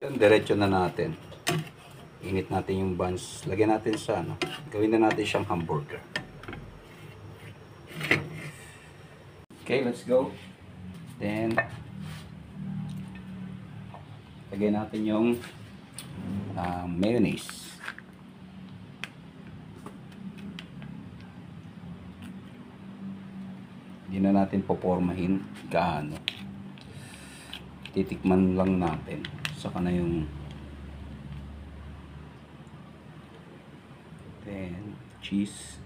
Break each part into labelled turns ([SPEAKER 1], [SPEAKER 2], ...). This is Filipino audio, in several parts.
[SPEAKER 1] Diretso na natin. Init natin yung buns. Lagyan natin sa ano. Gawin na natin siyang hamburger. Okay, let's go. Then, lagyan natin yung mayonnaise. Hindi na natin popormahin gaano. Titikman lang natin. Saka na yung then cheese.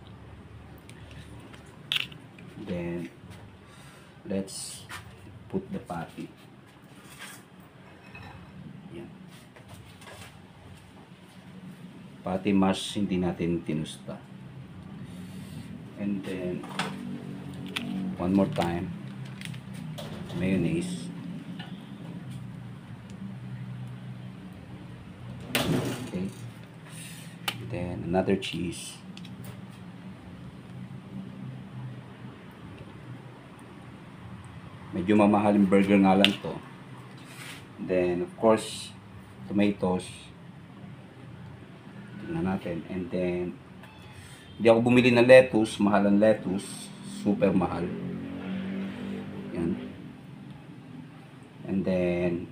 [SPEAKER 1] Then let's put the patty. Yan. Patty mash hindi natin tinusta. And then one more time mayonnaise. Okay. Then another cheese. Medyo mamahaling burger nga lang to. Then of course tomatoes. Tingnan natin. And then hindi ako bumili ng lettuce, mahal ang lettuce, super mahal. Yan. And then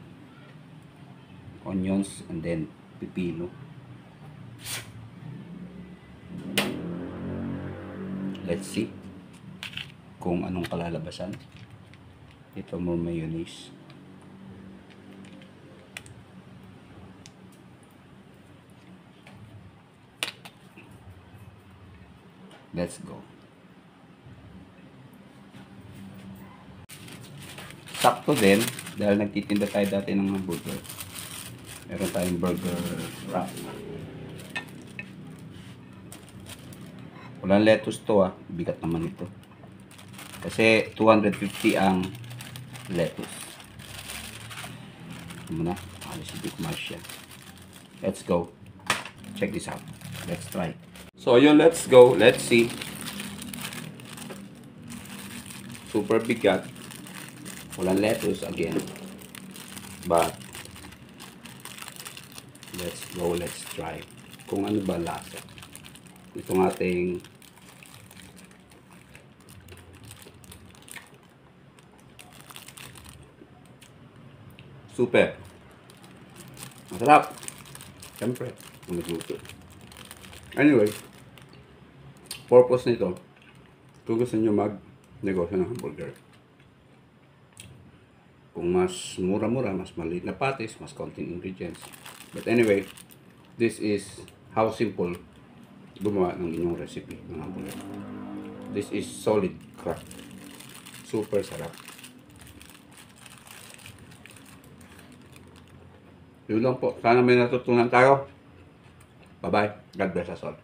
[SPEAKER 1] onions and then pipino. Let's see kung anong kalalabasan. Ito more mayonnaise. Let's go. Sakto din dahil nagtitinda tayo dati ng hamburger. Meron tayong burger wrap. Walang lettuce to bigat naman ito. Kasi 250 ang lettuce. Muna, alis si Big Marcia. Let's go. Check this out. Let's try. So yun, let's go. Let's see. Super bigat. Walang lettuce again. But let's go, let's try. Kung ano ba lasa. Itong ating super. Masarap. Siyempre, magluto. Anyway, purpose nito, kung gusto nyo mag-negosyo ng hamburger. Kung mas mura-mura, mas maliit na patties, mas konting ingredients. But anyway, this is how simple gumawa ng inyong recipe ng hamburger. This is solid craft. Super sarap. Yun lang po. Sana may natutunan tayo. Bye-bye. God bless us all.